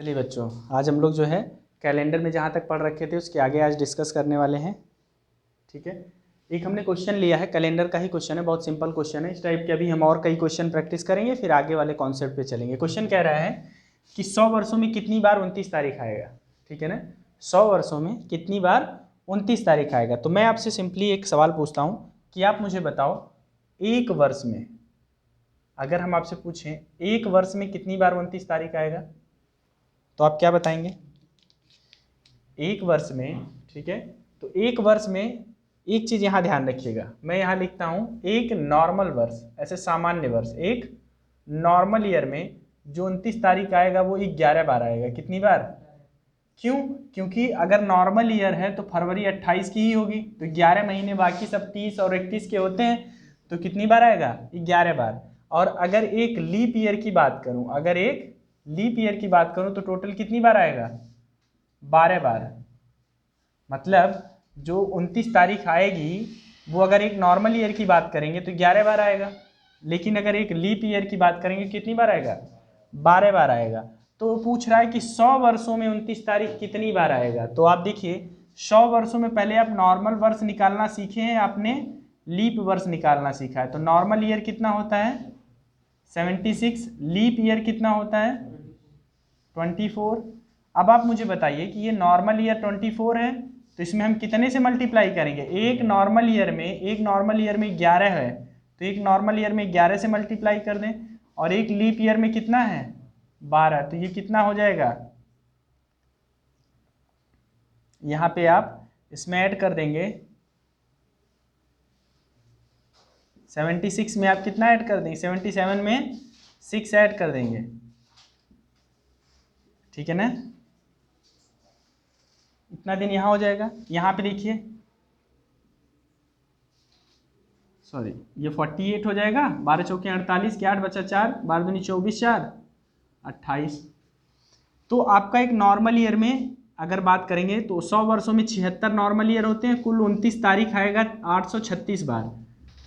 चलिए बच्चों, आज हम लोग जो है कैलेंडर में जहाँ तक पढ़ रखे थे उसके आगे आज डिस्कस करने वाले हैं। ठीक है, एक हमने क्वेश्चन लिया है, कैलेंडर का ही क्वेश्चन है, बहुत सिंपल क्वेश्चन है। इस टाइप के अभी हम और कई क्वेश्चन प्रैक्टिस करेंगे, फिर आगे वाले कॉन्सेप्ट पे चलेंगे। क्वेश्चन कह रहा है कि 100 वर्षों में कितनी बार 29 तारीख आएगा। ठीक है ना, 100 वर्षों में कितनी बार 29 तारीख आएगा। तो मैं आपसे सिंपली एक सवाल पूछता हूँ कि आप मुझे बताओ, एक वर्ष में अगर हम आपसे पूछें एक वर्ष में कितनी बार 29 तारीख आएगा, तो आप क्या बताएंगे? एक वर्ष में, ठीक है, तो एक वर्ष में एक चीज़ यहाँ ध्यान रखिएगा, मैं यहाँ लिखता हूँ एक नॉर्मल वर्ष, ऐसे सामान्य वर्ष, एक नॉर्मल ईयर में जो 29 तारीख आएगा वो 11 बार आएगा। कितनी बार? क्यों? क्योंकि अगर नॉर्मल ईयर है तो फरवरी 28 की ही होगी, तो 11 महीने बाकी सब 30 और 31 के होते हैं, तो कितनी बार आएगा? 11 बार। और अगर एक लीप ईयर की बात करूं, अगर एक लीप ईयर की बात करूं तो टोटल कितनी बार आएगा? 12 बार। मतलब जो 29 तारीख आएगी वो अगर एक नॉर्मल ईयर की बात करेंगे तो 11 बार आएगा, लेकिन अगर एक लीप ईयर की बात करेंगे कितनी बार आएगा? 12 बार आएगा। तो पूछ रहा है कि 100 वर्षों में 29 तारीख कितनी बार आएगा। तो आप देखिए 100 वर्षों में पहले आप नॉर्मल वर्ष निकालना सीखे हैं, आपने लीप वर्ष निकालना सीखा है। तो नॉर्मल ईयर कितना होता है? 76। लीप ईयर कितना होता है? 24। अब आप मुझे बताइए कि ये नॉर्मल ईयर 24 है, तो इसमें हम कितने से मल्टीप्लाई करेंगे? एक नॉर्मल ईयर में 11 है, तो एक नॉर्मल ईयर में 11 से मल्टीप्लाई कर दें, और एक लीप ईयर में कितना है? 12। तो ये कितना हो जाएगा? यहाँ पे आप इसमें ऐड कर देंगे 76 में आप कितना ऐड कर देंगे? 77 में 6 ऐड कर देंगे। ठीक है ना, इतना दिन यहाँ हो जाएगा। यहाँ पे देखिए, सॉरी, ये 48 हो जाएगा, 12 चौके 48 के 8 बचा 4, 12 दूनी 24, 4 28। तो आपका एक नॉर्मल ईयर में अगर बात करेंगे तो 100 वर्षों में 76 नॉर्मल ईयर होते हैं, कुल 29 तारीख आएगा 836 बार।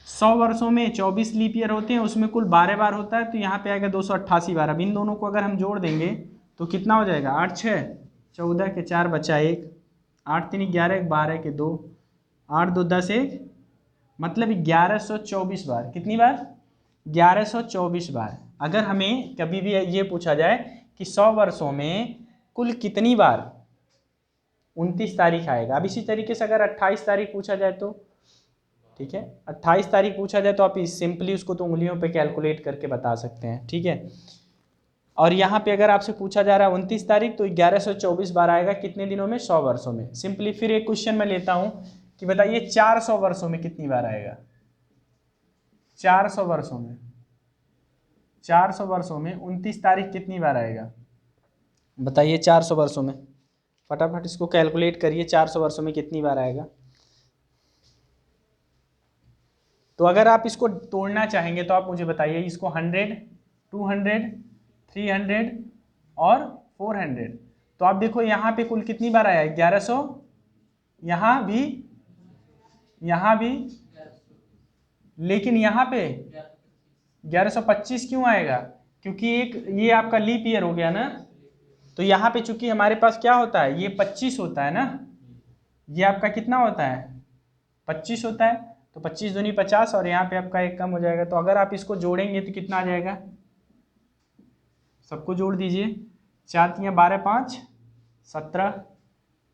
100 वर्षों में 24 लीप ईयर होते हैं, उसमें कुल 12 बार होता है, तो यहाँ पे आएगा 288 बार। अब इन दोनों को अगर हम जोड़ देंगे तो कितना हो जाएगा? 8 6 14 के 4 बचा 1, 8 3 11 12 के 2, 8 2 10 1, मतलब 1124 बार। कितनी बार? 1124 बार। अगर हमें कभी भी ये पूछा जाए कि 100 वर्षों में कुल कितनी बार 29 तारीख आएगा, अब इसी तरीके से अगर 28 तारीख पूछा जाए तो, ठीक है, 28 तारीख पूछा जाए तो आप सिंपली उसको तो उंगलियों पे कैलकुलेट करके बता सकते हैं। ठीक है, और यहाँ पे अगर आपसे पूछा जा रहा है 29 तारीख, तो 1124 बार आएगा। कितने दिनों में? 100 वर्षों में। सिंपली फिर एक क्वेश्चन मैं लेता हूँ कि बताइए 400 वर्षों में कितनी बार आएगा? 400 वर्षों में, 400 वर्षों में 29 तारीख कितनी बार आएगा? बताइए 400 वर्षों में, फटाफट इसको कैलकुलेट करिए, 400 वर्षों में कितनी बार आएगा। तो अगर आप इसको तोड़ना चाहेंगे तो आप मुझे बताइए, इसको 100, 200, 300 और 400। तो आप देखो यहाँ पे कुल कितनी बार आया? 1100, यहाँ भी, लेकिन यहाँ पे 1125 क्यों आएगा? क्योंकि एक ये आपका लीप ईयर हो गया ना, तो यहाँ पे चूंकि हमारे पास क्या होता है, ये 25 होता है ना, ये आपका कितना होता है? 25 होता है, तो 25 दूनी 50, और यहाँ पे आपका एक कम हो जाएगा। तो अगर आप इसको जोड़ेंगे तो कितना आ जाएगा? सबको जोड़ दीजिए, 4 3 12 5 17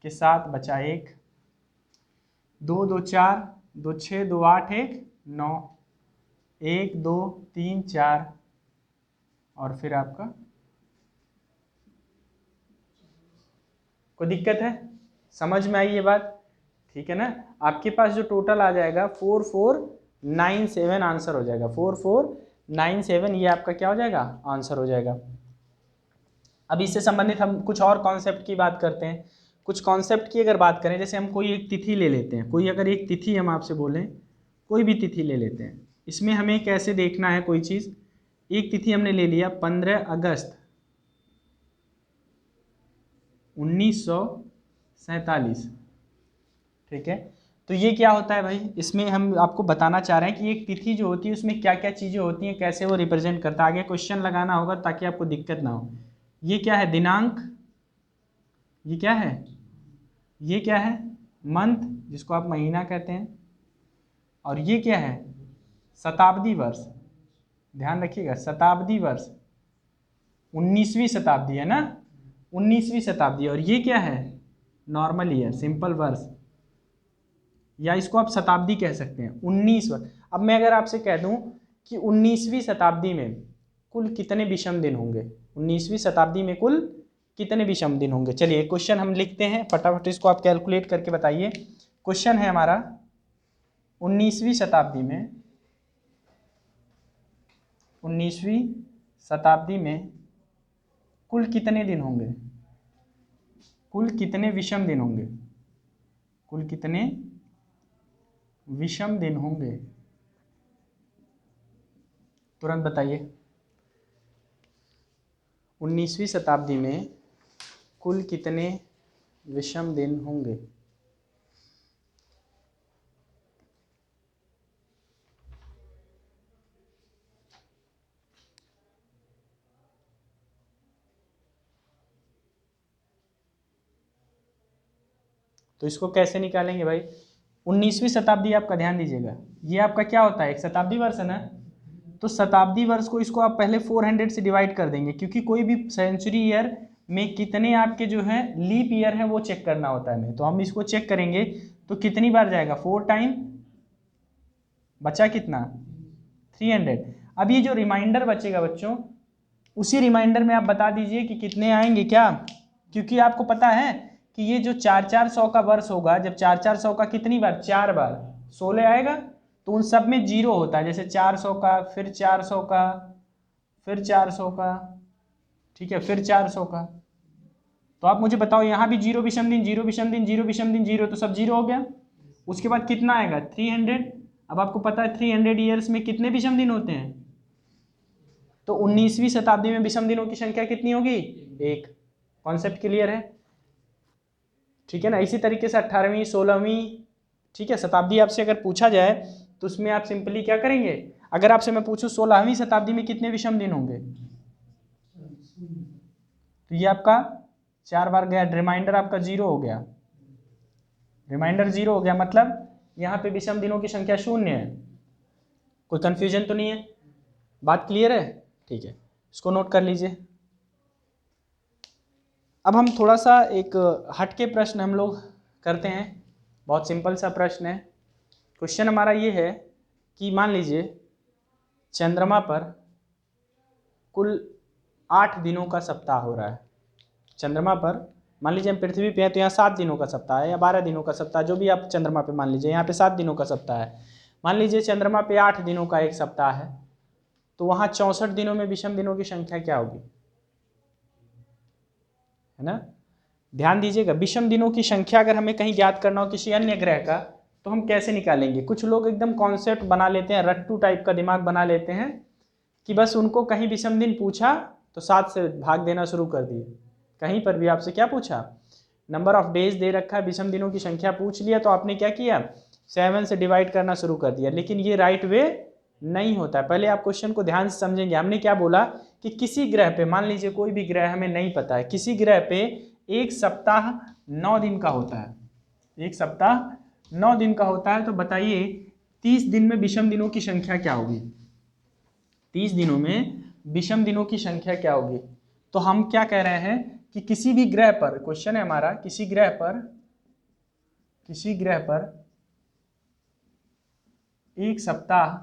के 7 बचा 1, 2 2 4 2 6 2 8 1 9, 1 2 3 4, और फिर आपका कोई दिक्कत है? समझ में आई ये बात? ठीक है ना, आपके पास जो टोटल आ जाएगा 4497 आंसर हो जाएगा। 4497 ये आपका क्या हो जाएगा? आंसर हो जाएगा। अब इससे संबंधित हम कुछ और कॉन्सेप्ट की बात करते हैं। कुछ कॉन्सेप्ट की अगर बात करें, जैसे हम कोई एक तिथि ले लेते हैं, कोई अगर एक तिथि हम आपसे बोलें, कोई भी तिथि ले लेते हैं, इसमें हमें कैसे देखना है कोई चीज़। एक तिथि हमने ले लिया 15 अगस्त 1947। ठीक है, तो ये क्या होता है भाई? इसमें हम आपको बताना चाह रहे हैं कि एक तिथि जो होती है उसमें क्या क्या चीज़ें होती हैं, कैसे वो रिप्रेजेंट करता है। आगे क्वेश्चन लगाना होगा ताकि आपको दिक्कत ना हो। ये क्या है दिनांक, ये क्या है, ये क्या है मंथ जिसको आप महीना कहते हैं, और ये क्या है शताब्दी वर्ष। ध्यान रखिएगा शताब्दी वर्ष, 19वीं शताब्दी है ना, 19वीं शताब्दी। और ये क्या है नॉर्मल ईयर, सिंपल वर्ष, या इसको आप शताब्दी कह सकते हैं 19 वर्ष। अब मैं अगर आपसे कह दूं कि 19वीं शताब्दी में कुल कितने विषम दिन होंगे, 19वीं शताब्दी में कुल कितने विषम दिन होंगे। चलिए क्वेश्चन हम लिखते हैं फटाफट, इसको आप कैलकुलेट करके बताइए। क्वेश्चन है हमारा 19वीं शताब्दी में, 19वीं शताब्दी में कुल कितने दिन होंगे, कुल कितने विषम दिन होंगे, कुल कितने विषम दिन होंगे, तुरंत बताइए। 19वीं शताब्दी में कुल कितने विषम दिन होंगे। तो इसको कैसे निकालेंगे भाई, 19वीं शताब्दी आपका ध्यान दीजिएगा, ये आपका क्या होता है एक शताब्दी वर्ष है ना, तो शताब्दी वर्ष को इसको आप पहले 400 से डिवाइड कर देंगे, क्योंकि कोई भी सेंचुरी ईयर में कितने आपके जो है लीप ईयर है वो चेक करना होता है हमें। तो हम इसको चेक करेंगे तो कितनी बार जाएगा 4 टाइम, बचा कितना 300। अब ये जो रिमाइंडर बचेगा बच्चों, उसी रिमाइंडर में आप बता दीजिए कि कितने आएंगे क्या, क्योंकि आपको पता है कि ये जो 4-400 का वर्ष होगा, जब 4-400 का कितनी बार 4 बार 16 आएगा, तो उन सब में जीरो होता है, जैसे 400 का, फिर 400 का, फिर 400 का, ठीक है, फिर 400 का। तो आप मुझे बताओ यहाँ भी जीरो विषम दिन, जीरो विषम दिन, जीरो विषम दिन, जीरो, तो सब जीरो हो गया। उसके बाद कितना आएगा 300। अब आपको पता है 300 ईयर्स में कितने विषम दिन होते हैं, तो 19वीं शताब्दी में विषम दिनों की संख्या कितनी होगी 1। कॉन्सेप्ट क्लियर है, ठीक है ना। इसी तरीके से 18वीं 16वीं, ठीक है, शताब्दी आपसे अगर पूछा जाए तो उसमें आप सिंपली क्या करेंगे, अगर आपसे मैं पूछूं 16वीं शताब्दी में कितने विषम दिन होंगे, तो ये आपका 4 बार गया, रिमाइंडर आपका जीरो हो गया, रिमाइंडर जीरो हो गया, मतलब यहाँ पे विषम दिनों की संख्या 0 है। कोई कंफ्यूजन तो नहीं है, बात क्लियर है, ठीक है, इसको नोट कर लीजिए। अब हम थोड़ा सा एक हटके प्रश्न हम लोग करते हैं, बहुत सिंपल सा प्रश्न है। क्वेश्चन हमारा ये है कि मान लीजिए चंद्रमा पर कुल 8 दिनों का सप्ताह हो रहा है। चंद्रमा पर मान लीजिए हम पृथ्वी पे हैं तो यहाँ 7 दिनों का सप्ताह है या 12 दिनों का सप्ताह, जो भी आप चंद्रमा पे मान लीजिए, यहाँ पे 7 दिनों का सप्ताह है। मान लीजिए चंद्रमा पे 8 दिनों का एक सप्ताह है, तो वहाँ 64 दिनों में विषम दिनों की संख्या क्या होगी, है ना। ध्यान दीजिएगा, विषम दिनों की संख्या अगर हमें कहीं ज्ञात करना हो किसी अन्य ग्रह का, तो हम कैसे निकालेंगे। कुछ लोग एकदम कॉन्सेप्ट बना लेते हैं, रट्टू टाइप का दिमाग बना लेते हैं कि बस उनको कहीं विषम दिन पूछा तो 7 से भाग देना शुरू कर दिए। कहीं पर भी आपसे क्या पूछा, नंबर ऑफ डेज दे रखा है, विषम दिनों की संख्या पूछ लिया, तो आपने क्या किया 7 से डिवाइड करना शुरू कर दिया। लेकिन ये राइट वे नहीं होता है। पहले आप क्वेश्चन को ध्यान से समझेंगे। हमने क्या बोला कि किसी ग्रह पे, मान लीजिए कोई भी ग्रह हमें नहीं पता है, किसी ग्रह पे एक सप्ताह 9 दिन का होता है, एक सप्ताह 9 दिन का होता है, तो बताइए 30 दिन में विषम दिनों की संख्या क्या होगी, 30 दिनों में विषम दिनों की संख्या क्या होगी। तो हम क्या कह रहे हैं कि किसी भी ग्रह पर, क्वेश्चन है हमारा, किसी ग्रह पर एक सप्ताह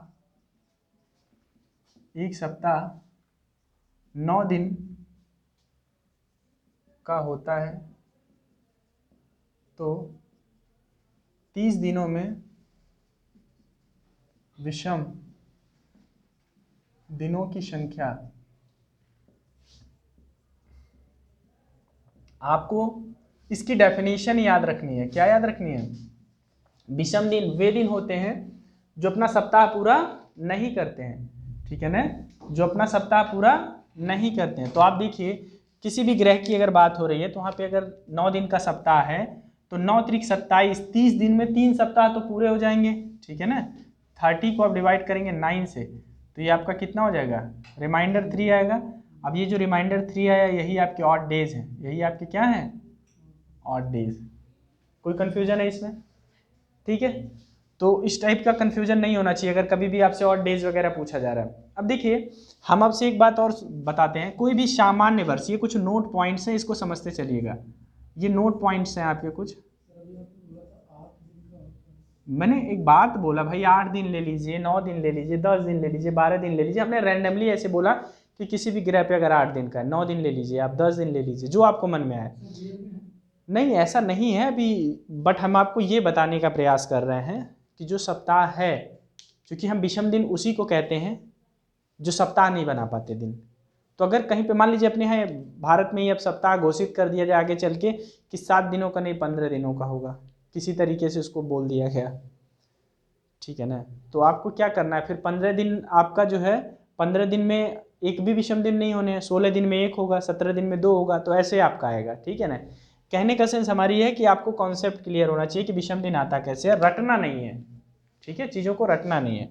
9 दिन का होता है, तो 30 दिनों में विषम दिनों की संख्या, आपको इसकी डेफिनेशन याद रखनी है। क्या याद रखनी है, विषम दिन वे दिन होते हैं जो अपना सप्ताह पूरा नहीं करते हैं, ठीक है ना, जो अपना सप्ताह पूरा नहीं करते हैं। तो आप देखिए किसी भी ग्रह की अगर बात हो रही है तो वहाँ पे अगर 9 दिन का सप्ताह है तो 9 त्रिक 27, 30 दिन में 3 सप्ताह तो पूरे हो जाएंगे, ठीक है ना। 30 को आप डिवाइड करेंगे 9 से, तो ये आपका कितना हो जाएगा, रिमाइंडर 3 आएगा। अब ये जो रिमाइंडर 3 आया यही आपके ऑड डेज हैं, यही आपके क्या हैं, ऑड डेज। कोई कन्फ्यूजन है इसमें? ठीक है, तो इस टाइप का कन्फ्यूजन नहीं होना चाहिए अगर कभी भी आपसे ऑड डेज वगैरह पूछा जा रहा है। अब देखिए हम आपसे एक बात और बताते हैं, कोई भी सामान्य वर्ष, ये कुछ नोट पॉइंट्स हैं, इसको समझते चलिएगा। ये नोट पॉइंट्स हैं आपके कुछ। मैंने एक बात बोला भाई, 8 दिन ले लीजिए, 9 दिन ले लीजिए, 10 दिन ले लीजिए, 12 दिन ले लीजिए। हमने रैंडमली ऐसे बोला कि किसी भी ग्रह पे अगर 8 दिन का है, 9 दिन ले लीजिए, आप 10 दिन ले लीजिए, जो आपको मन में आए। नहीं, ऐसा नहीं है अभी, बट हम आपको ये बताने का प्रयास कर रहे हैं कि जो सप्ताह है, क्योंकि हम विषम दिन उसी को कहते हैं जो सप्ताह नहीं बना पाते दिन। तो अगर कहीं पे मान लीजिए अपने यहाँ भारत में ही अब सप्ताह घोषित कर दिया जाए आगे चल के कि 7 दिनों का नहीं 15 दिनों का होगा, किसी तरीके से उसको बोल दिया गया, ठीक है ना, तो आपको क्या करना है फिर 15 दिन आपका जो है, 15 दिन में एक भी विषम दिन नहीं होने हैं, 16 दिन में 1 होगा, 17 दिन में 2 होगा, तो ऐसे आपका आएगा, ठीक है ना। कहने का सेंस हमारी है कि आपको कॉन्सेप्ट क्लियर होना चाहिए कि विषम दिन आता कैसे है, रटना नहीं है, ठीक है, चीज़ों को रटना नहीं है।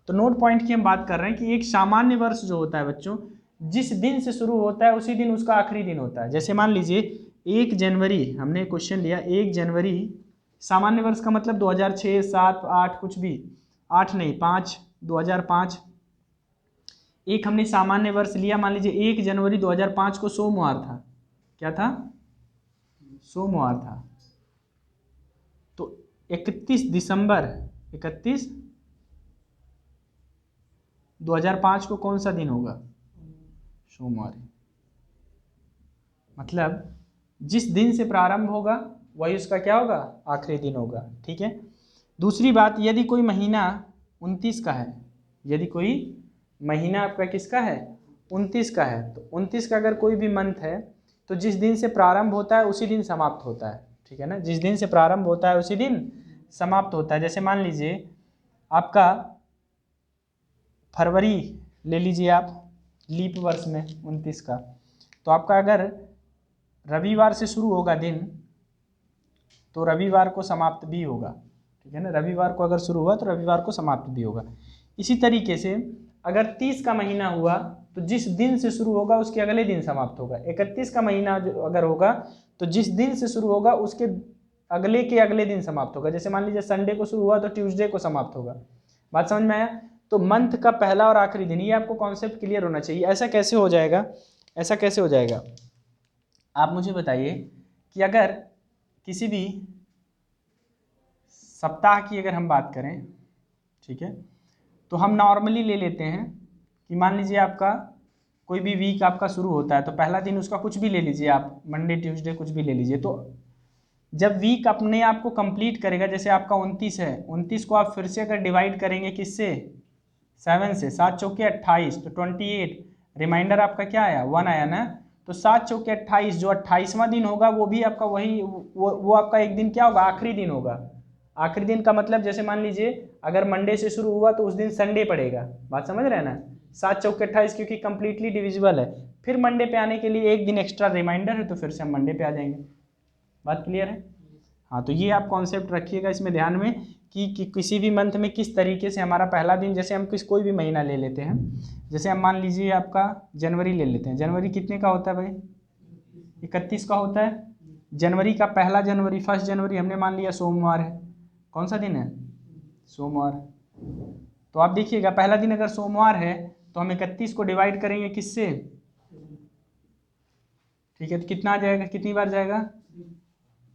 तो नोट पॉइंट की हम बात कर रहे हैं कि एक सामान्य वर्ष जो होता है बच्चों, जिस दिन से शुरू होता है उसी दिन उसका आखिरी दिन होता है। जैसे मान लीजिए 1 जनवरी, हमने क्वेश्चन लिया 1 जनवरी, सामान्य वर्ष का मतलब 2006, 7, 8 कुछ भी, 8 नहीं 5, 2005। एक हमने सामान्य वर्ष लिया, मान लीजिए 1 जनवरी 2005 को सोमवार था, क्या था, सोमवार था। तो 31 दिसंबर 31 2005 को कौन सा दिन होगा, सोमवार। मतलब जिस दिन से प्रारंभ होगा वही उसका क्या होगा, आखिरी दिन होगा, ठीक है। दूसरी बात, यदि कोई महीना 29 का है, यदि कोई महीना आपका किसका है, 29 का है, तो 29 का अगर कोई भी मंथ है तो जिस दिन से प्रारंभ होता है उसी दिन समाप्त होता है, ठीक है ना, जिस दिन से प्रारंभ होता है उसी दिन समाप्त होता है। जैसे मान लीजिए आपका फरवरी ले लीजिए आप, लीप वर्ष में 29 का, तो आपका अगर रविवार से शुरू होगा दिन तो रविवार को समाप्त भी होगा, ठीक है ना, रविवार को अगर शुरू हुआ तो रविवार को समाप्त भी होगा। इसी तरीके से अगर 30 का महीना हुआ तो जिस दिन से शुरू होगा उसके अगले दिन समाप्त होगा। 31 का महीना अगर होगा तो जिस दिन से शुरू होगा उसके अगले के अगले दिन समाप्त होगा। जैसे मान लीजिए संडे को शुरू हुआ तो ट्यूसडे को समाप्त होगा। बात समझ में आया? तो मंथ का पहला और आखिरी दिन, ये आपको कॉन्सेप्ट क्लियर होना चाहिए। ऐसा कैसे हो जाएगा, ऐसा कैसे हो जाएगा, आप मुझे बताइए कि अगर किसी भी सप्ताह की अगर हम बात करें, ठीक है, तो हम नॉर्मली ले लेते हैं कि मान लीजिए आपका कोई भी वीक आपका शुरू होता है तो पहला दिन उसका कुछ भी ले लीजिए आप, मंडे ट्यूसडे कुछ भी ले लीजिए। तो जब वीक अपने आप को कंप्लीट करेगा, जैसे आपका 29 है, 29 को आप फिर से अगर डिवाइड करेंगे किससे, 7 से, 7 चौके 28, तो 28, रिमाइंडर आपका क्या आया, 1 आया ना, तो 7 चौके 28, जो 28वां दिन होगा वो भी आपका वही वो आपका एक दिन क्या होगा, आखिरी दिन होगा। आखिरी दिन का मतलब जैसे मान लीजिए अगर मंडे से शुरू हुआ तो उस दिन संडे पड़ेगा। बात समझ रहे हैं ना, 7 चौके 28 क्योंकि कंप्लीटली डिविजिबल है। फिर मंडे पे आने के लिए एक दिन एक्स्ट्रा रिमाइंडर है तो फिर से हम मंडे पे आ जाएंगे। बात क्लियर है? हाँ, तो ये आप कॉन्सेप्ट रखिएगा इसमें ध्यान में कि किसी भी मंथ में किस तरीके से हमारा पहला दिन, जैसे हम कोई भी महीना ले लेते हैं, जैसे हम मान लीजिए आपका जनवरी ले लेते हैं। जनवरी कितने का होता है भाई, 31 का होता है। जनवरी का पहला जनवरी, 1 जनवरी हमने मान लिया सोमवार है। कौन सा दिन है, सोमवार। तो आप देखिएगा पहला दिन अगर सोमवार है तो हम 31 को डिवाइड करेंगे किससे, ठीक है, तो कितना आ जाएगा, कितनी बार जाएगा,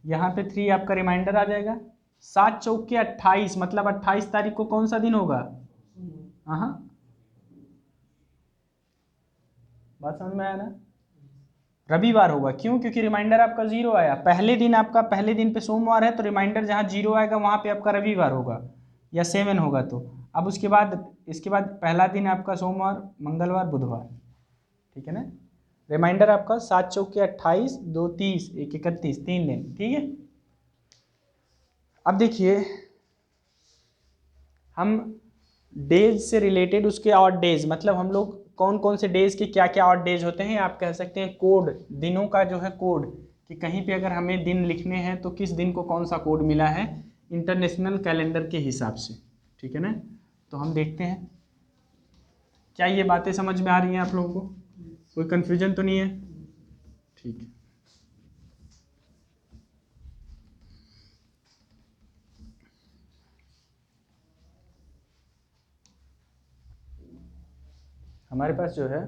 यहाँ पे 3 आपका रिमाइंडर आ जाएगा। 7 चौके 28, मतलब 28 तारीख को कौन सा दिन होगा, हाँ, बात समझ में आया ना, रविवार होगा। क्यों, क्योंकि रिमाइंडर आपका 0 आया। पहले दिन आपका, पहले दिन पे सोमवार है तो रिमाइंडर जहाँ 0 आएगा वहाँ पे आपका रविवार होगा या 7 होगा। तो अब उसके बाद, इसके बाद पहला दिन आपका सोमवार, मंगलवार, बुधवार, ठीक है ना। रिमाइंडर आपका 7 चौके 28, 2 30, 1 31, 3 दिन, ठीक है। अब देखिए हम डेज से रिलेटेड उसके ऑड डेज, मतलब हम लोग कौन कौन से डेज के क्या क्या ऑड डेज होते हैं, आप कह सकते हैं कोड, दिनों का जो है कोड, कि कहीं पे अगर हमें दिन लिखने हैं तो किस दिन को कौन सा कोड मिला है इंटरनेशनल कैलेंडर के हिसाब से, ठीक है ना। तो हम देखते हैं क्या ये बातें समझ में आ रही हैं आप लोगों को। कोई कंफ्यूजन तो नहीं है? ठीक है। हमारे पास जो है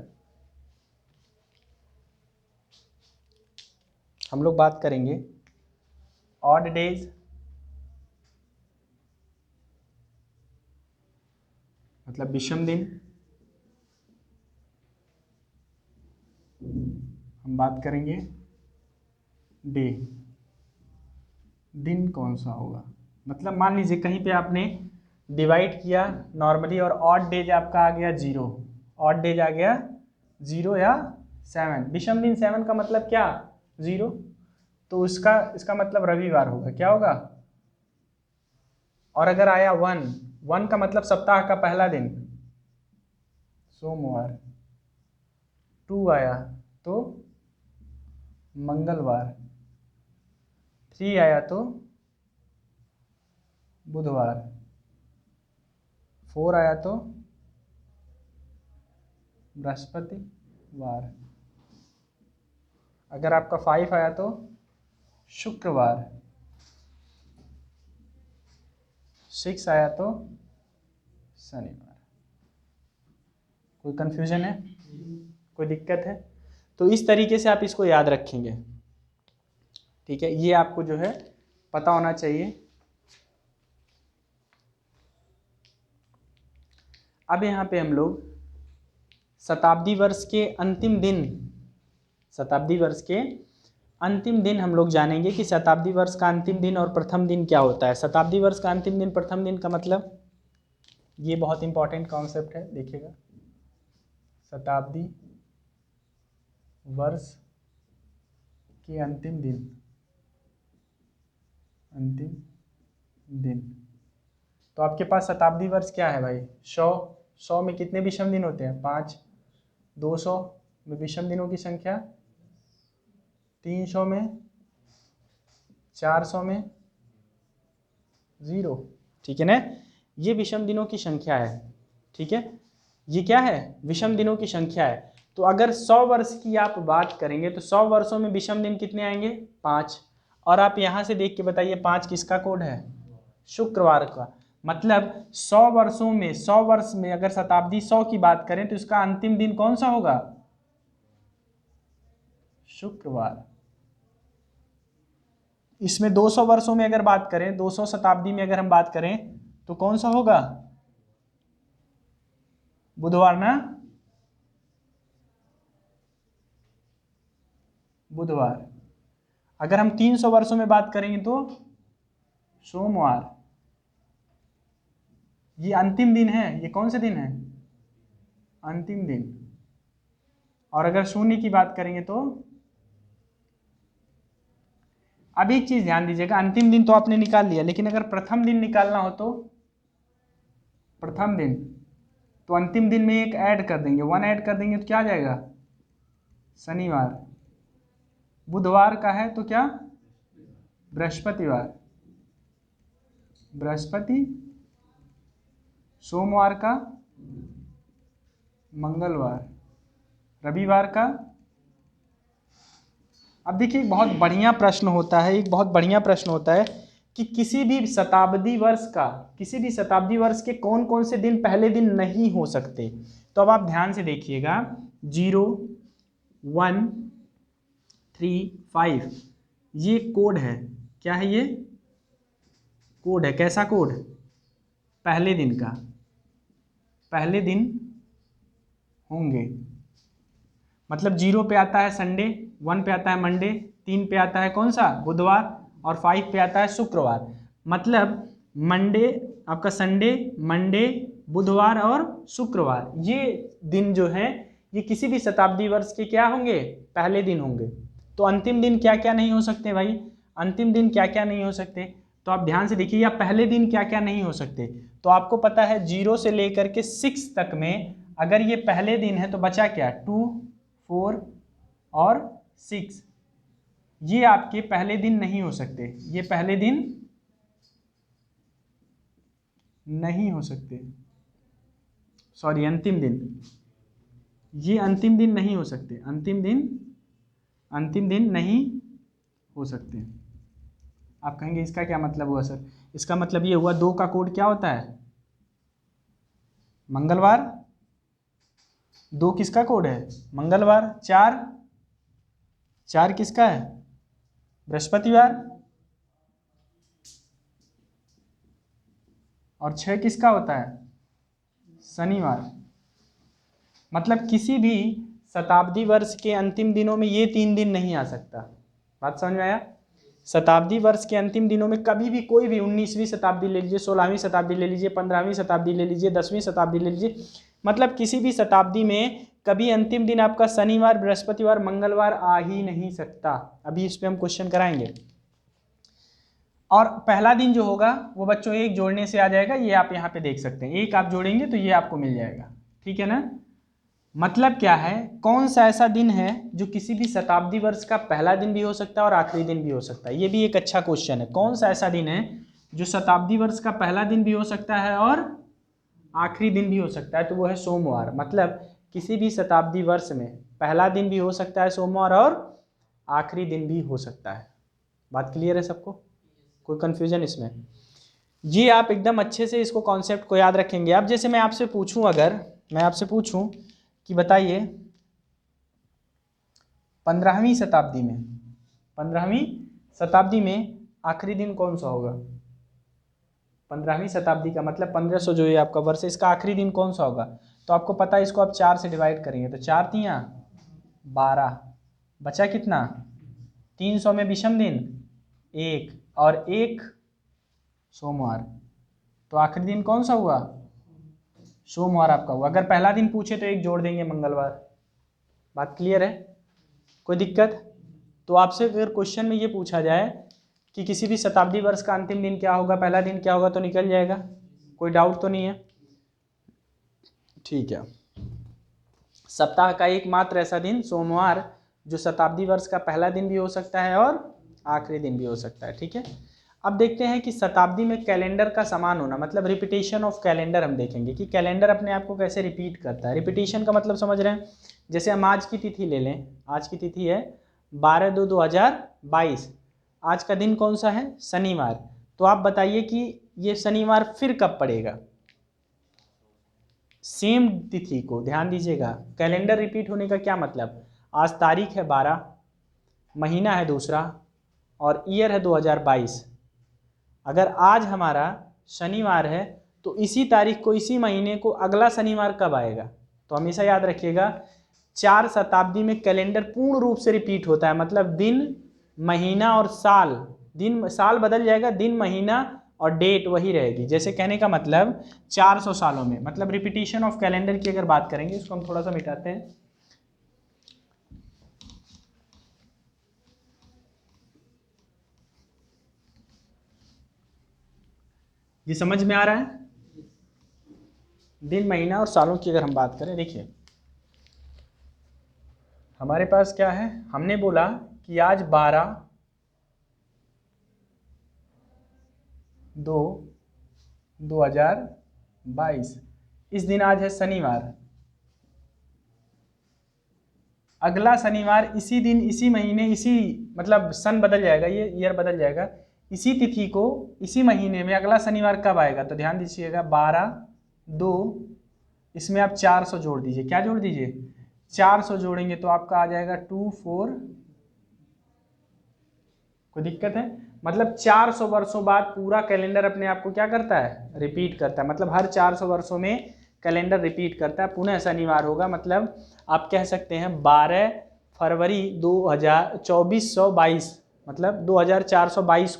हम लोग बात करेंगे ऑड डेज, मतलब विषम दिन। हम बात करेंगे डे, दिन कौन सा होगा। मतलब मान लीजिए कहीं पे आपने डिवाइड किया नॉर्मली और ऑड डेज आपका आ गया 0, ऑड डेज आ गया 0 या 7, विषम दिन 7 का मतलब क्या 0, तो इसका मतलब रविवार होगा, क्या होगा। और अगर आया 1 का मतलब सप्ताह का पहला दिन सोमवार, 2 आया तो मंगलवार, 3 आया तो बुधवार, 4 आया तो बृहस्पतिवार, अगर आपका 5 आया तो शुक्रवार, 6 आया तो शनिवार। कोई कंफ्यूजन है, कोई दिक्कत है? तो इस तरीके से आप इसको याद रखेंगे, ठीक है। ये आपको जो है पता होना चाहिए। अब यहाँ पे हम लोग शताब्दी वर्ष के अंतिम दिन, शताब्दी वर्ष के अंतिम दिन हम लोग जानेंगे कि शताब्दी वर्ष का अंतिम दिन और प्रथम दिन क्या होता है। शताब्दी वर्ष का अंतिम दिन, प्रथम दिन का मतलब, ये बहुत इंपॉर्टेंट कॉन्सेप्ट है, देखिएगा। शताब्दी वर्ष के अंतिम दिन, अंतिम दिन, तो आपके पास शताब्दी वर्ष क्या है भाई, 100 में कितने विषम दिन होते हैं, 5, 200 में विषम दिनों की संख्या, 300 में, 400 में 0, ठीक है ना। ये विषम दिनों की संख्या है, ठीक है। ये क्या है, विषम दिनों की संख्या है। तो अगर 100 वर्ष की आप बात करेंगे तो 100 वर्षों में विषम दिन कितने आएंगे, 5। और आप यहाँ से देख के बताइए 5 किसका कोड है, शुक्रवार का। मतलब 100 वर्षों में, 100 वर्ष में अगर शताब्दी 100 की बात करें तो इसका अंतिम दिन कौन सा होगा, शुक्रवार। इसमें 200 वर्षों में अगर बात करें, 200 शताब्दी में अगर हम बात करें तो कौन सा होगा, बुधवार ना, बुधवार। अगर हम 300 वर्षों में बात करेंगे तो सोमवार। ये अंतिम दिन है, ये कौन से दिन है, अंतिम दिन। और अगर शून्य की बात करेंगे तो, अब एक चीज ध्यान दीजिएगा, अंतिम दिन तो आपने निकाल लिया, लेकिन अगर प्रथम दिन निकालना हो तो, प्रथम दिन, तो अंतिम दिन में एक ऐड कर देंगे, 1 ऐड कर देंगे तो क्या आ जाएगा, शनिवार। बुधवार का है तो क्या, बृहस्पतिवार, बृहस्पति। सोमवार का मंगलवार, रविवार का। अब देखिए बहुत बढ़िया प्रश्न होता है, एक बहुत बढ़िया प्रश्न होता है कि किसी भी शताब्दी वर्ष का, किसी भी शताब्दी वर्ष के कौन कौन से दिन पहले दिन नहीं हो सकते। तो अब आप ध्यान से देखिएगा, 0, 1, 3, 5, ये कोड है, क्या है ये, कोड है। कैसा कोड, पहले दिन का, पहले दिन होंगे। मतलब 0 पे आता है संडे, 1 पे आता है मंडे, 3 पे आता है कौन सा, बुधवार, और 5 पे आता है शुक्रवार। मतलब मंडे, आपका संडे, मंडे, बुधवार और शुक्रवार, ये दिन जो है ये किसी भी शताब्दी वर्ष के क्या होंगे, पहले दिन होंगे। तो अंतिम दिन क्या क्या नहीं हो सकते भाई, अंतिम दिन क्या क्या नहीं हो सकते, तो आप ध्यान से देखिए, या पहले दिन क्या क्या नहीं हो सकते। तो आपको पता है 0 से लेकर के 6 तक में अगर ये पहले दिन है तो बचा क्या, 2, 4 और 6, ये आपके पहले दिन नहीं हो सकते, ये पहले दिन नहीं हो सकते, सॉरी अंतिम दिन ये अंतिम दिन नहीं हो सकते, अंतिम दिन नहीं हो सकते। आप कहेंगे इसका क्या मतलब हुआ सर? इसका मतलब ये हुआ 2 का कोड क्या होता है? मंगलवार। 2 किसका कोड है? मंगलवार। 4 किसका है? बृहस्पतिवार। और 6 किसका होता है? शनिवार। मतलब किसी भी शताब्दी वर्ष के अंतिम दिनों में ये 3 दिन नहीं आ सकता। बात समझ में आया? शताब्दी वर्ष के अंतिम दिनों में कभी भी कोई भी 19वीं शताब्दी ले लीजिए, 16वीं शताब्दी ले लीजिए, 15वीं शताब्दी ले लीजिए, 10वीं शताब्दी ले लीजिए, मतलब किसी भी शताब्दी में कभी अंतिम दिन आपका शनिवार, बृहस्पतिवार, मंगलवार आ ही नहीं सकता। अभी इस पर हम क्वेश्चन कराएंगे। और पहला दिन जो होगा वो बच्चों एक जोड़ने से आ जाएगा, ये आप यहाँ पे देख सकते हैं, एक आप जोड़ेंगे तो ये आपको मिल जाएगा, ठीक है ना। मतलब क्या है, कौन सा ऐसा दिन है जो किसी भी शताब्दी वर्ष का पहला दिन भी हो सकता है और आखिरी दिन भी हो सकता है? ये भी एक अच्छा क्वेश्चन है। कौन सा ऐसा दिन है जो शताब्दी वर्ष का पहला दिन भी हो सकता है और आखिरी दिन भी हो सकता है? तो वो है सोमवार। मतलब किसी भी शताब्दी वर्ष में पहला दिन भी हो सकता है सोमवार और आखिरी दिन भी हो सकता है। बात क्लियर है सबको? कोई कंफ्यूजन इसमें? जी, आप एकदम अच्छे से इसको कॉन्सेप्ट को याद रखेंगे। अब जैसे मैं आपसे पूछूं, अगर मैं आपसे पूछूं कि बताइए 15वीं शताब्दी में आखिरी दिन कौन सा होगा? 15वीं शताब्दी का मतलब 1500 जो ये आपका वर्ष है, इसका आखिरी दिन कौन सा होगा? तो आपको पता है, इसको आप 4 से डिवाइड करेंगे तो 4 तियां 12, बचा कितना? 300 में विषम दिन 1 और 1 सोमवार। तो आखिरी दिन कौन सा हुआ? सोमवार आपका हुआ। अगर पहला दिन पूछे तो 1 जोड़ देंगे, मंगलवार। बात क्लियर है? कोई दिक्कत? तो आपसे अगर क्वेश्चन में ये पूछा जाए कि किसी भी शताब्दी वर्ष का अंतिम दिन क्या होगा, पहला दिन क्या होगा, तो निकल जाएगा। कोई डाउट तो नहीं है? ठीक है। सप्ताह का एकमात्र ऐसा दिन सोमवार जो शताब्दी वर्ष का पहला दिन भी हो सकता है और आखिरी दिन भी हो सकता है, ठीक है। अब देखते हैं कि शताब्दी में कैलेंडर का समान होना, मतलब रिपीटेशन ऑफ कैलेंडर हम देखेंगे कि कैलेंडर अपने आप को कैसे रिपीट करता है। रिपीटेशन का मतलब समझ रहे हैं? जैसे हम आज की तिथि ले लें, आज की तिथि है 12/2/2022। आज का दिन कौन सा है? शनिवार। तो आप बताइए कि ये शनिवार फिर कब पड़ेगा? सेम तिथि को, ध्यान दीजिएगा। कैलेंडर रिपीट होने का क्या मतलब? आज तारीख है 12, महीना है दूसरा और ईयर है 2022। अगर आज हमारा शनिवार है तो इसी तारीख को, इसी महीने को अगला शनिवार कब आएगा? तो हमेशा याद रखिएगा, 4 शताब्दी में कैलेंडर पूर्ण रूप से रिपीट होता है। मतलब दिन, महीना और साल, दिन साल बदल जाएगा, दिन महीना और डेट वही रहेगी। जैसे कहने का मतलब 400 सालों में, मतलब रिपीटिशन ऑफ कैलेंडर की अगर बात करेंगे, इसको हम थोड़ा सा मिटाते हैं। ये समझ में आ रहा है? दिन, महीना और सालों की अगर हम बात करें, देखिए हमारे पास क्या है, हमने बोला कि आज 12/2/2022, इस दिन आज है शनिवार। अगला शनिवार इसी दिन, इसी महीने, इसी मतलब सन बदल जाएगा, ये ईयर बदल जाएगा, इसी तिथि को इसी महीने में अगला शनिवार कब आएगा? तो ध्यान दीजिएगा, 12/2, इसमें आप 400 जोड़ दीजिए। क्या जोड़ दीजिए? 400 जोड़ेंगे तो आपका आ जाएगा 24। कोई दिक्कत है? मतलब 400 वर्षों बाद पूरा कैलेंडर अपने आप को क्या करता है? रिपीट करता है। मतलब हर 400 वर्षों में कैलेंडर रिपीट करता है, पुनः शनिवार होगा। मतलब आप कह सकते हैं 12 फरवरी 2422, मतलब 2422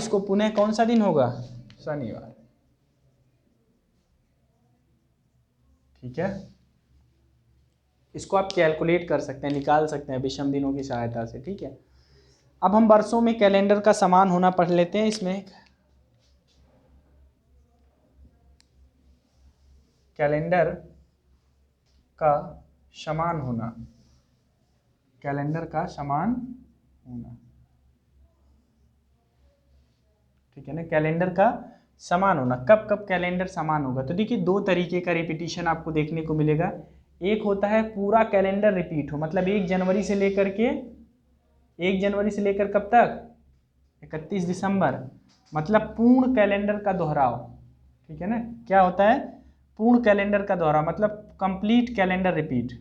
को पुनः कौन सा दिन होगा? शनिवार। ठीक है, इसको आप कैलकुलेट कर सकते हैं, निकाल सकते हैं विषम दिनों की सहायता से। ठीक है, अब हम वर्षों में कैलेंडर का समान होना पढ़ लेते हैं। इसमें कैलेंडर का समान होना, कैलेंडर का समान होना, ठीक है ना। कैलेंडर का समान होना। कब कब कैलेंडर समान होगा? तो देखिए दो तरीके का रिपीटिशन आपको देखने को मिलेगा। एक होता है पूरा कैलेंडर रिपीट हो, मतलब 1 जनवरी से लेकर कब तक, 31 दिसंबर, मतलब पूर्ण कैलेंडर का दोहराव। ठीक है ना, क्या होता है? पूर्ण कैलेंडर का दोहराव, मतलब complete calendar repeat,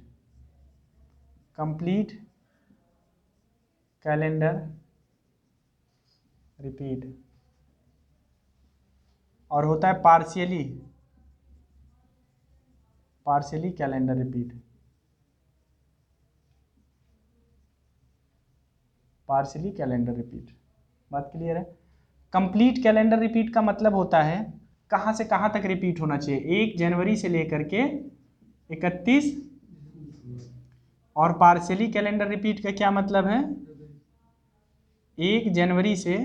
complete calendar repeat. और होता है partially calendar repeat, partially calendar repeat. बात क्लियर है? कंप्लीट कैलेंडर रिपीट का मतलब होता है कहाँ से कहाँ तक रिपीट होना चाहिए, 1 जनवरी से लेकर के 31। और पार्शियली कैलेंडर रिपीट का क्या मतलब है? 1 जनवरी से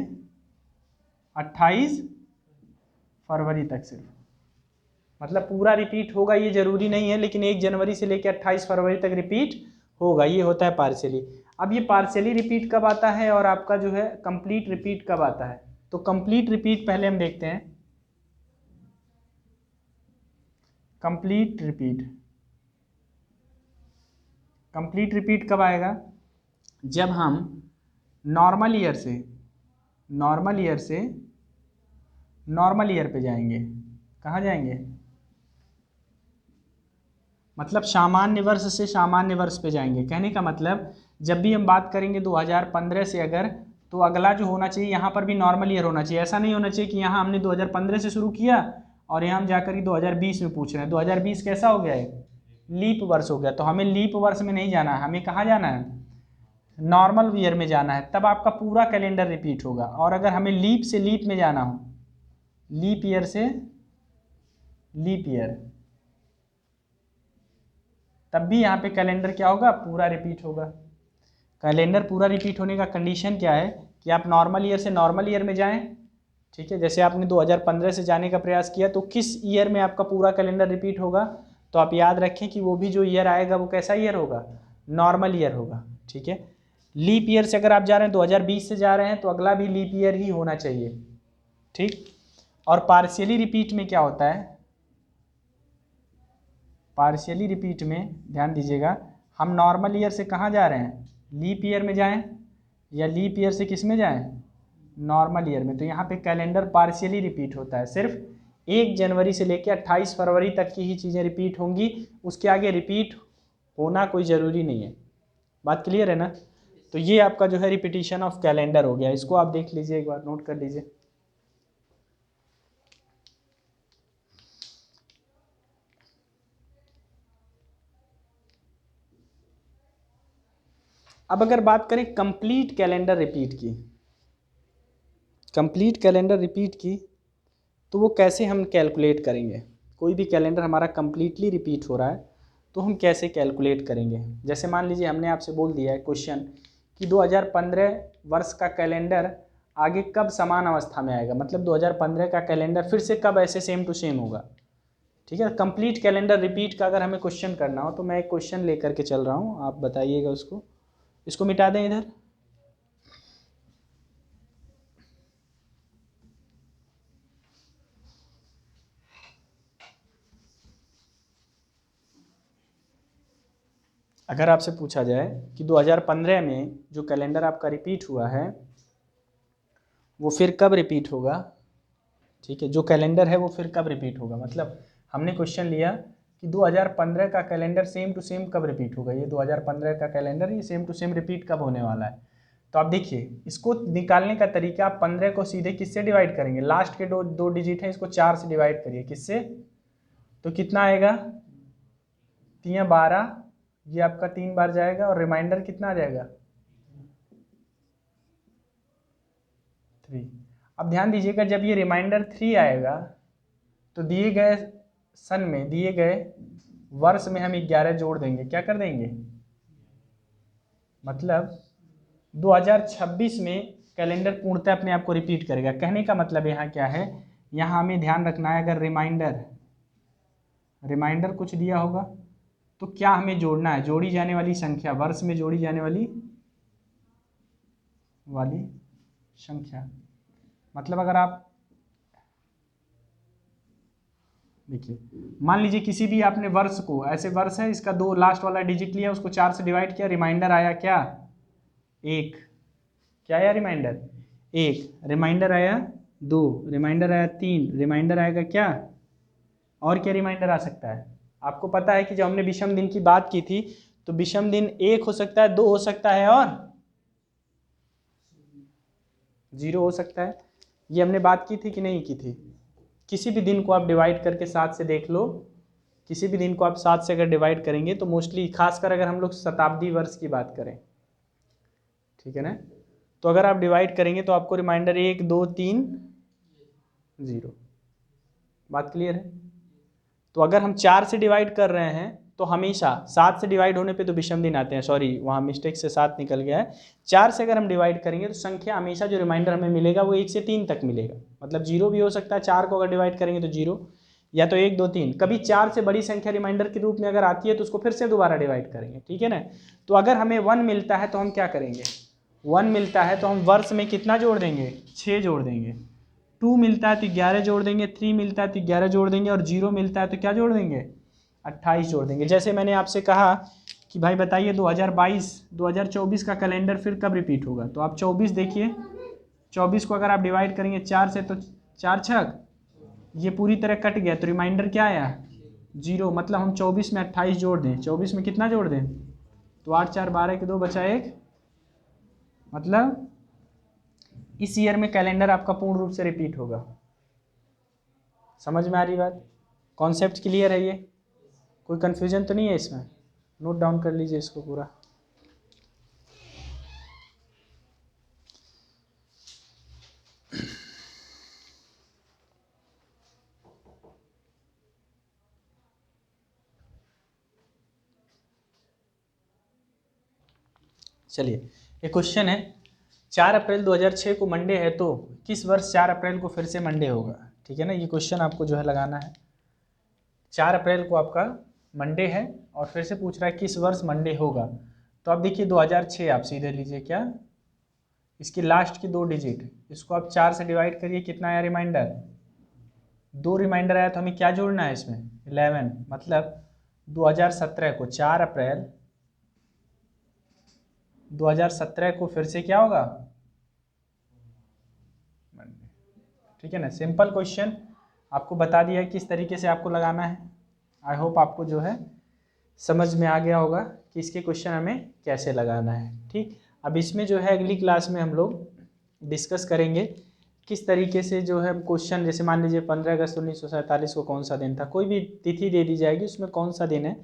28 फरवरी तक सिर्फ, मतलब पूरा रिपीट होगा ये जरूरी नहीं है, लेकिन 1 जनवरी से लेकर 28 फरवरी तक रिपीट होगा, ये होता है पार्शियली। अब ये पार्शियली रिपीट कब आता है और आपका जो है कंप्लीट रिपीट कब आता है? तो कंप्लीट रिपीट पहले हम देखते हैं। कंप्लीट रिपीट कब आएगा? जब हम नॉर्मल ईयर पे जाएंगे। कहाँ जाएंगे? मतलब सामान्य वर्ष से सामान्य वर्ष पे जाएंगे। कहने का मतलब जब भी हम बात करेंगे 2015 से अगर, तो अगला जो होना चाहिए यहाँ पर भी नॉर्मल ईयर होना चाहिए। ऐसा नहीं होना चाहिए कि यहाँ हमने 2015 से शुरू किया और यहाँ हम जाकर के 2020 में पूछ रहे हैं। 2020 कैसा हो गया है? लीप वर्ष हो गया। तो हमें लीप वर्ष में नहीं जाना है, हमें कहाँ जाना है? नॉर्मल ईयर में जाना है, तब आपका पूरा कैलेंडर रिपीट होगा। और अगर हमें लीप से लीप में जाना हो, लीप ईयर से लीप ईयर, तब भी यहाँ पे कैलेंडर क्या होगा? पूरा रिपीट होगा। कैलेंडर पूरा रिपीट होने का कंडीशन क्या है? कि आप नॉर्मल ईयर से नॉर्मल ईयर में जाएं। ठीक है, जैसे आपने 2015 से जाने का प्रयास किया, तो किस ईयर में आपका पूरा कैलेंडर रिपीट होगा? तो आप याद रखें कि वो भी जो ईयर आएगा वो कैसा ईयर होगा? नॉर्मल ईयर होगा। ठीक है, लीप ईयर से अगर आप जा रहे हैं, 2020 से जा रहे हैं, तो अगला भी लीप ईयर ही होना चाहिए। ठीक। और पार्शियली रिपीट में क्या होता है? पार्शियली रिपीट में ध्यान दीजिएगा, हम नॉर्मल ईयर से कहाँ जा रहे हैं? लीप ईयर में जाएं, या लीप ईयर से किस में जाएं? नॉर्मल ईयर में। तो यहाँ पे कैलेंडर पार्शियली रिपीट होता है। सिर्फ 1 जनवरी से लेकर 28 फरवरी तक की ही चीज़ें रिपीट होंगी, उसके आगे रिपीट होना कोई ज़रूरी नहीं है। बात क्लियर है ना? तो ये आपका जो है रिपीटिशन ऑफ कैलेंडर हो गया। इसको आप देख लीजिए, एक बार नोट कर लीजिए। अब अगर बात करें कंप्लीट कैलेंडर रिपीट की, कंप्लीट कैलेंडर रिपीट की, तो वो कैसे हम कैलकुलेट करेंगे? कोई भी कैलेंडर हमारा कंप्लीटली रिपीट हो रहा है तो हम कैसे कैलकुलेट करेंगे? जैसे मान लीजिए हमने आपसे बोल दिया है क्वेश्चन कि 2015 वर्ष का कैलेंडर आगे कब समान अवस्था में आएगा, मतलब 2015 का कैलेंडर फिर से कब ऐसे सेम टू सेम होगा। ठीक है, कंप्लीट कैलेंडर रिपीट का अगर हमें क्वेश्चन करना हो, तो मैं एक क्वेश्चन लेकर के चल रहा हूँ, आप बताइएगा उसको। इसको मिटा दें इधर। अगर आपसे पूछा जाए कि 2015 में जो कैलेंडर आपका रिपीट हुआ है वो फिर कब रिपीट होगा? ठीक है, जो कैलेंडर है वो फिर कब रिपीट होगा, मतलब हमने क्वेश्चन लिया कि 2015 का कैलेंडर सेम टू सेम कब रिपीट होगा। ये 2015 का कैलेंडर ये सेम टू सेम रिपीट कब होने वाला है। तो आप देखिए, इसको निकालने का तरीका, आप 15 को सीधे किससे डिवाइड करेंगे? लास्ट के दो डिजिट हैं, इसको 4 से डिवाइड करिए। किससे? तो कितना आएगा? 3 12, ये आपका 3 बार जाएगा, और रिमाइंडर कितना आ जाएगा? 3। अब ध्यान दीजिएगा, जब ये रिमाइंडर 3 आएगा तो दिए गए सन में, दिए गए वर्ष में हम 11 जोड़ देंगे। क्या कर देंगे? मतलब 2026 में कैलेंडर पूर्णतः अपने आप को रिपीट करेगा। कहने का मतलब यहाँ क्या है? यहाँ हमें ध्यान रखना है, अगर रिमाइंडर कुछ दिया होगा तो क्या हमें जोड़ना है? जोड़ी जाने वाली संख्या, वर्ष में जोड़ी जाने वाली संख्या। मतलब अगर आप देखिए मान लीजिए किसी भी आपने वर्ष को, ऐसे वर्ष है, इसका 2 लास्ट वाला डिजिट लिया, उसको 4 से डिवाइड किया, रिमाइंडर आया क्या 1, क्या आया रिमाइंडर 1, रिमाइंडर आया 2, रिमाइंडर आया 3, रिमाइंडर आएगा क्या, और क्या रिमाइंडर आ सकता है। आपको पता है कि जब हमने विषम दिन की बात की थी तो विषम दिन 1 हो सकता है, 2 हो सकता है और 0 हो सकता है। ये हमने बात की थी कि नहीं की थी। किसी भी दिन को आप डिवाइड करके 7 से देख लो, किसी भी दिन को आप 7 से अगर डिवाइड करेंगे तो मोस्टली, खासकर अगर हम लोग शताब्दी वर्ष की बात करें, ठीक है ना, तो अगर आप डिवाइड करेंगे तो आपको रिमाइंडर 1, 2, 3, 0। बात क्लियर है। तो अगर हम 4 से डिवाइड कर रहे हैं तो हमेशा 7 से डिवाइड होने पे तो विषम दिन आते हैं, सॉरी वहाँ मिस्टेक से 7 निकल गया है। 4 से अगर हम डिवाइड करेंगे तो संख्या हमेशा जो रिमाइंडर हमें मिलेगा वो 1 से 3 तक मिलेगा, मतलब 0 भी हो सकता है। 4 को अगर डिवाइड करेंगे तो 0, या तो 1, 2, 3। कभी 4 से बड़ी संख्या रिमाइंडर के रूप में अगर आती है तो उसको फिर से दोबारा डिवाइड करेंगे, ठीक है ना। तो अगर हमें 1 मिलता है तो हम क्या करेंगे, 1 मिलता है तो हम वर्ष में कितना जोड़ देंगे, 6 जोड़ देंगे। 2 मिलता है तो 11 जोड़ देंगे, 3 मिलता है तो 11 जोड़ देंगे, और 0 मिलता है तो क्या जोड़ देंगे, 28 जोड़ देंगे। जैसे मैंने आपसे कहा कि भाई बताइए 2024 का कैलेंडर फिर कब रिपीट होगा, तो आप 24 देखिए, 24 को अगर आप डिवाइड करेंगे 4 से तो 4 छक, ये पूरी तरह कट गया तो रिमाइंडर क्या आया 0। मतलब हम 24 में 28 जोड़ दें, 24 में कितना जोड़ दें, तो 8, 4, 12 के 2 बचा 1, मतलब इस ईयर में कैलेंडर आपका पूर्ण रूप से रिपीट होगा। समझ में आ रही बात, कॉन्सेप्ट क्लियर है, ये कोई कन्फ्यूजन तो नहीं है इसमें। नोट डाउन कर लीजिए इसको पूरा। चलिए एक क्वेश्चन है, 4 अप्रैल 2006 को मंडे है तो किस वर्ष 4 अप्रैल को फिर से मंडे होगा, ठीक है ना। ये क्वेश्चन आपको जो है लगाना है। 4 अप्रैल को आपका मंडे है और फिर से पूछ रहा है किस वर्ष मंडे होगा। तो आप देखिए 2006 आप सीधे लीजिए, क्या इसकी लास्ट की 2 डिजिट, इसको आप 4 से डिवाइड करिए, कितना आया रिमाइंडर, 2 रिमाइंडर आया तो हमें क्या जोड़ना है इसमें 11, मतलब 2017 को 4 अप्रैल 2017 को फिर से क्या होगा, ठीक है ना। सिंपल क्वेश्चन आपको बता दिया है किस तरीके से आपको लगाना है। आई होप आपको जो है समझ में आ गया होगा कि इसके क्वेश्चन हमें कैसे लगाना है, ठीक। अब इसमें जो है अगली क्लास में हम लोग डिस्कस करेंगे किस तरीके से जो है क्वेश्चन, जैसे मान लीजिए 15 अगस्त 1947 को कौन सा दिन था, कोई भी तिथि दे दी जाएगी, उसमें कौन सा दिन है,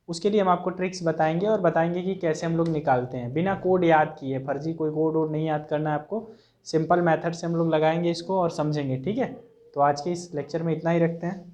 उसके लिए हम आपको ट्रिक्स बताएंगे और बताएंगे कि कैसे हम लोग निकालते हैं बिना कोड याद किए। फर्जी कोई कोड वोड नहीं याद करना है आपको, सिंपल मेथड से हम लोग लगाएंगे इसको और समझेंगे, ठीक है। तो आज के इस लेक्चर में इतना ही रखते हैं।